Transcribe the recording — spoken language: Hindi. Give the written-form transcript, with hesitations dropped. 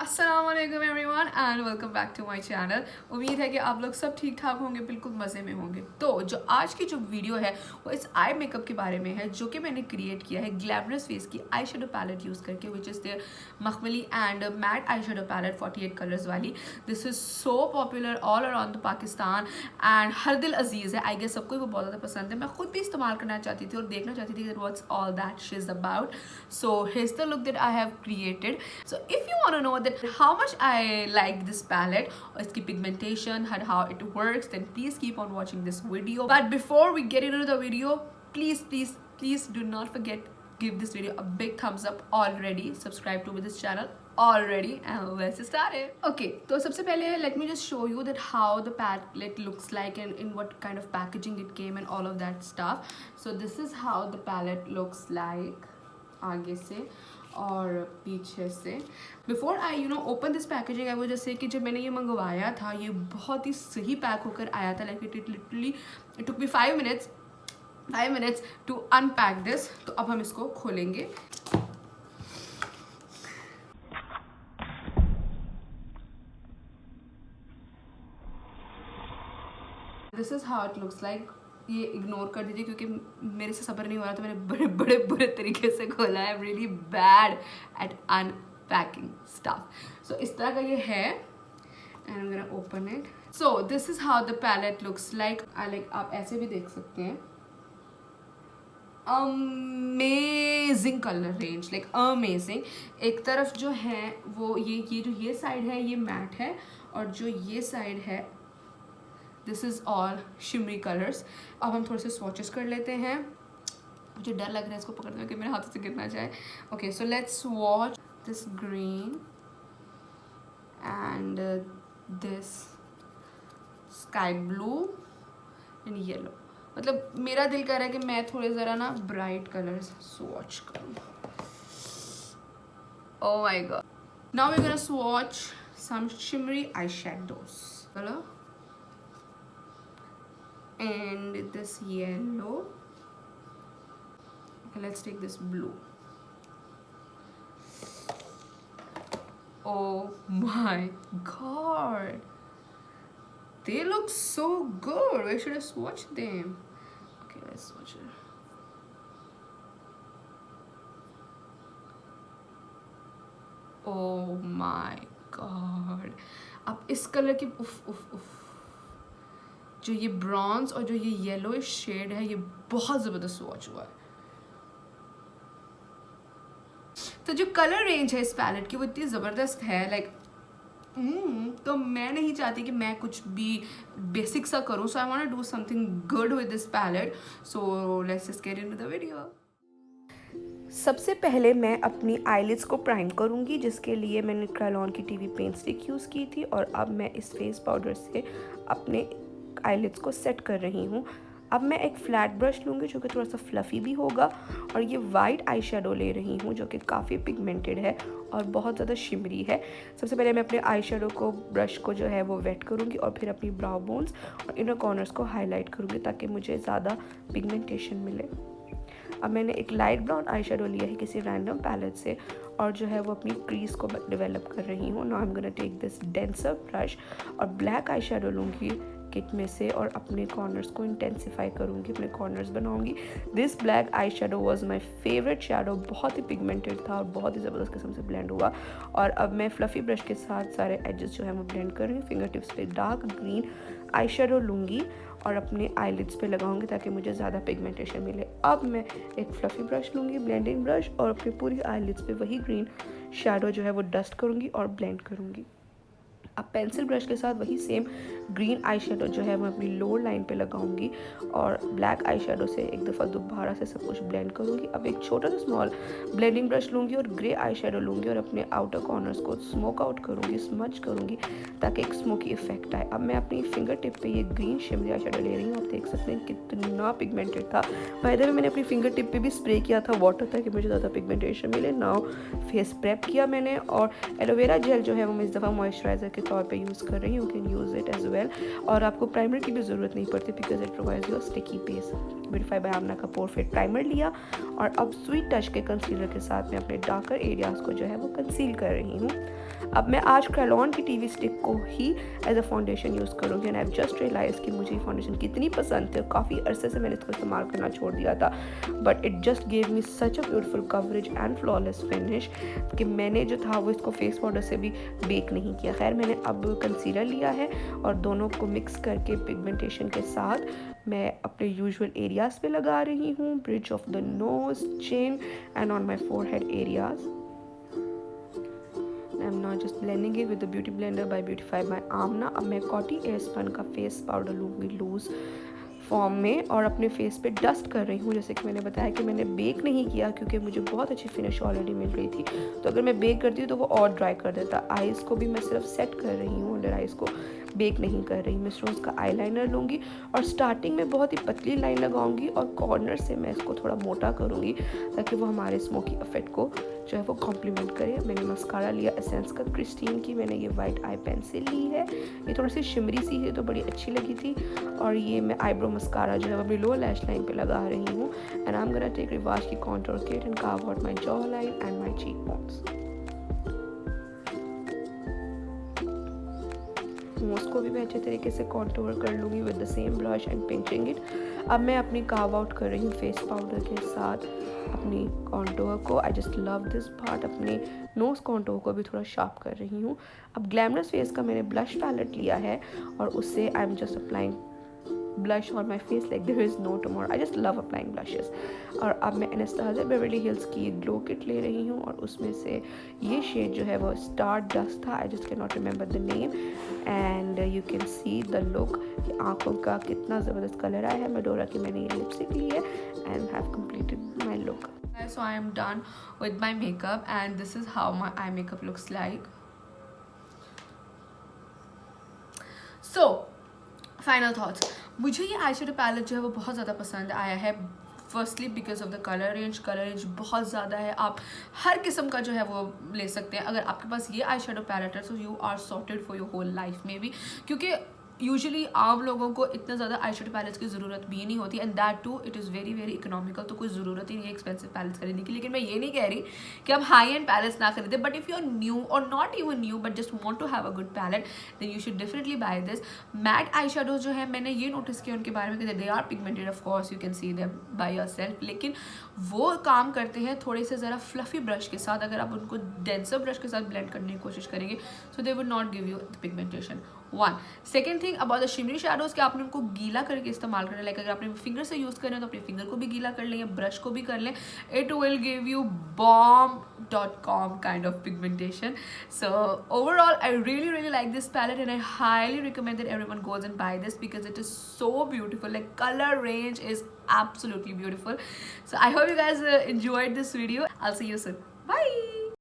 अस्सलाम वालेकुम everyone and welcome back to my channel. उम्मीद है कि आप लोग सब ठीक ठाक होंगे, बिल्कुल मज़े में होंगे। तो जो आज की जो वीडियो है वो इस आई मेकअप के बारे में है जो कि मैंने क्रिएट किया है ग्लैमरस फेस की आई शेडो पैलेट यूज़ करके, विच इज़ द मखमली and matte eye shadow palette 48 colours वाली। This is so popular all around the Pakistan and हर दिल अजीज़ है। आई गेस सबको वो बहुत ज़्यादा पसंद है। मैं खुद भी इस्तेमाल करना चाहती थी और देखना चाहती थी what's all that she is about. So here's the look that I have created. So if you want to know that how much I like this palette or its pigmentation and how it works, then please keep on watching this video. But before we get into the video, please do not forget, give this video a big thumbs up already, subscribe to this channel already, and let's start it. Okay, तो सबसे पहले let me just show you that how the palette looks like and in what kind of packaging it came and all of that stuff. So this is how the palette looks like आगे से और पीछे से। Before I open this packaging I was just say कि जब मैंने ये मंगवाया था ये बहुत ही सही पैक होकर आया था। Like it literally it took me 5 minutes to unpack this. तो अब हम इसको खोलेंगे। This is how it looks like. ये इग्नोर कर दीजिए क्योंकि मेरे से सब्र नहीं हो रहा था। मैंने बड़े बुरे तरीके से खोला है। Really bad at unpacking stuff. So इस तरह का ये है and I am gonna open it. So this is how the palette looks like. आप ऐसे भी देख सकते हैं। Amazing colour range, like amazing. एक तरफ जो है वो ये साइड है ये मैट है और जो ये साइड है this is all shimmery colours. अब हम थोड़े से स्वॉचेस कर लेते हैं। मुझे डर लग रहा है इसको पकड़ने में कि मेरे हाथों से गिरना जाए। Okay, so let's swatch this green and this sky blue and yellow. मतलब मेरा दिल कर रहा है कि मैं थोड़े ज़रा ना ब्राइट कलर्स स्वॉच करूँ। Oh my god. Now we gonna swatch some shimmery eye shadows and this yellow. Okay, let's take this blue. Oh my god, they look so good. Where should I swatch them? Okay, let's swatch it. Oh my god, अब इस कलर की उफ जो ये ब्रॉन्ज और जो ये येलो शेड है ये बहुत ज़बरदस्त वॉच हुआ है। तो जो कलर रेंज है इस पैलेट की वो इतनी ज़बरदस्त है। लाइक तो मैं नहीं चाहती कि मैं कुछ भी बेसिक सा करूँ। So I want to do something good with this palette. So let's just get into the video. सबसे पहले मैं अपनी आईलिड्स को प्राइम करूँगी, जिसके लिए मैंने क्रायलॉन की टीवी पेंट स्टिक यूज़ की थी और अब मैं इस फेस पाउडर से अपने आईलिड्स को सेट कर रही हूँ। अब मैं एक फ्लैट ब्रश लूँगी जो कि थोड़ा सा फ्लफ़ी भी होगा और ये वाइट आई शेडो ले रही हूँ जो कि काफ़ी पिगमेंटेड है और बहुत ज़्यादा शिमरी है। सबसे पहले मैं अपने आई शेडो को ब्रश को जो है वो वेट करूँगी और फिर अपनी ब्राउ बोन्स और इनर कॉर्नर्स को हाईलाइट करूँगी ताकि मुझे ज़्यादा पिगमेंटेशन मिले। अब मैंने एक लाइट ब्राउन आई शेडो लिया है किसी रैंडम पैलेट से और जो है वो अपनी क्रीज को डेवलप कर रही हूँ। Now I am gonna take this denser brush और ब्लैक आई शेडो लूँगी किट में से और अपने कॉर्नर्स को इंटेंसिफाई करूँगी, अपने कॉर्नर्स बनाऊँगी। This black eye shadow was my favourite shadow. बहुत ही पिगमेंटेड था और बहुत ही ज़बरदस्त किस्म से ब्लेंड हुआ। और अब मैं फ्लफ़ी ब्रश के साथ सारे एजेस जो है वो ब्लेंड कर रही हूँ। फिंगर टिप्स पे डार्क ग्रीन आई शेडो लूँगी और अपने आईलिड्स पे लगाऊंगी ताकि मुझे ज़्यादा पिगमेंटेशन मिले। अब मैं एक फ्लफ़ी ब्रश लूँगी, ब्लेंडिंग ब्रश, और अपनी पूरी आईलिड्स पे वही ग्रीन शेडो जो है वो डस्ट करूँगी और ब्लेंड करूँगी। अब पेंसिल ब्रश के साथ वही सेम ग्रीन आई शेडो जो है मैं अपनी लोअर लाइन पे लगाऊंगी और ब्लैक आई शेडो से एक दफ़ा दोबारा से सब कुछ ब्लेंड करूँगी। अब एक छोटा सा स्मॉल ब्लेंडिंग ब्रश लूँगी और ग्रे आई शेडो लूँगी और अपने आउटर कॉर्नर्स को स्मोक आउट करूँगी, स्मच करूँगी ताकि एक स्मोकी इफेक्ट आए। अब मैं अपनी फिंगर टिप पे ये ग्रीन शिमरी आई शेडो ले रही हूँ। आप देख सकते हैं कितना पिगमेंटेड था। बाय द वे मैंने अपनी फिंगर टिप पे भी स्प्रे किया था वाटर ताकि मुझे ज़्यादा पिगमेंटेशन मिले। नाउ फेस प्रेप किया मैंने और एलोवेरा जेल जो है वो मैं इस दफ़ा मॉइस्चराइज़र के तौर पे यूज़ कर रही हूँ। You can use it as well. Well, और आपको प्राइमर की भी ज़रूरत नहीं पड़ती because it provides you sticky base. Beautify by Amna का पोर फिट प्राइमर लिया और अब स्वीट टच के कंसीलर के साथ मैं अपने डार्कर एरियाज़ को जो है वो कंसील कर रही हूँ। अब मैं आज क्रेलॉन की टीवी स्टिक को ही एज अ फाउंडेशन यूज़ करूँगी and I have just realise कि मुझे ये फाउंडेशन कितनी पसंद थी और काफ़ी अरसे से मैंने इसको इस्तेमाल करना छोड़ दिया था, but it just gave me such a beautiful coverage and flawless finish कि मैंने जो था वो इसको फेस पाउडर से भी बेक नहीं किया। खैर मैंने अब कंसीलर लिया है और दोनों को मिक्स करके पिगमेंटेशन के साथ मैं अपने यूजुअल एरियाज़ पे लगा रही हूँ, bridge of the nose, chin and on my forehead areas. I'm now just blending it with the beauty blender by Beautify by Amna। अब मैं कॉटी एयरस्पन का फेस पाउडर लूँगी लूज़ फॉर्म में और अपने फेस पे डस्ट कर रही हूँ। जैसे कि मैंने बताया कि मैंने बेक नहीं किया क्योंकि मुझे बहुत अच्छी फिनिश ऑलरेडी मिल रही थी, तो अगर मैं बेक करती हूँ तो वो और ड्राई कर देता। आइज़ को भी मैं सिर्फ सेट कर रही हूँ, अंडर आइज़ को बेक नहीं कर रही। मिस रोज़ का आईलाइनर लूँगी और स्टार्टिंग में बहुत ही पतली लाइन लगाऊंगी और कॉर्नर से मैं इसको थोड़ा मोटा करूँगी ताकि वो हमारे स्मोकी इफेक्ट को जो है वो कॉम्प्लीमेंट करे। मैंने मस्कारा लिया एसेंस का क्रिस्टीन की, मैंने ये वाइट आई पेंसिल ली है, ये थोड़ी सी शिमरी सी है तो बड़ी अच्छी लगी थी। और ये मैं आईब्रो मस्कारा जो है वो अपनी लोअर लैश लाइन पे लगा रही हूँ and I am gonna take Rivaj की contour kit and carve out my jaw line and my cheek bones. उसको भी मैं अच्छे तरीके से कॉन्टूर कर लूँगी with the same brush and pinching it. अब मैं अपनी कार्व आउट कर रही हूँ फेस पाउडर के साथ अपनी कॉन्टूर को। I just love this part. अपने नोज़ कॉन्टूर को भी थोड़ा शार्प कर रही हूँ। अब ग्लैमरस फेस का मैंने ब्लश पैलेट लिया है और उससे I am just applying blush on my face like there is no tomorrow. I just love applying blushes। और अब मैं Anastasia Beverly Hills की ये ग्लो किट ले रही हूँ और उसमें से ये शेड जो है वो स्टार डस्ट था, I just cannot remember the name and you can see the look कि आँखों का कितना ज़बरदस्त कलर आया है। मेडोरा की मैंने ये लिपस्टिक ली है and have completed my look। So I am done with my makeup and this is how my eye makeup looks like। So final thoughts, मुझे ये आई शेडो पैलेट जो है वो बहुत ज़्यादा पसंद आया है। Firstly because of the colour range बहुत ज़्यादा है, आप हर किस्म का जो है वो ले सकते हैं। अगर आपके पास ये आई शेडो पैलेट है so you are sorted for your whole life में भी, क्योंकि यूजुअली आम लोगों को इतना ज़्यादा आई शेडो पैलेट्स की ज़रूरत भी नहीं होती and that too it is very very economical, तो कोई ज़रूरत ही नहीं है एक्सपेंसिव पैलेट्स खरीदने की। लेकिन मैं ये नहीं कह रही कि आप हाई एंड पैलेट्स ना खरीदें, but if you are new और not even new but just want to have a good palette then you should definitely buy this. Matte eye shadows जो है मैंने ये नोटिस किया उनके बारे में कि they are pigmented, of course you can see them by yourself, लेकिन वो काम करते हैं थोड़े से ज़रा फ्लफी ब्रश के साथ। अगर आप उनको डेंसर ब्रश के साथ ब्लेंड करने की कोशिश करेंगे so they would not give you the pigmentation. One second thing about the shimmery shadows कि आपने उनको गीला करके इस्तेमाल करना है। लाइक अगर आपने फिंगर से यूज़ करें तो अपने फिंगर को भी गीला कर लें या ब्रश को भी कर लें, it will give you bomb.com kind of pigmentation। So overall I really like this palette and I highly recommend that everyone goes and buy this because it is so beautiful, like color range is absolutely beautiful। So I hope you guys enjoyed this video। I'll see you soon, bye।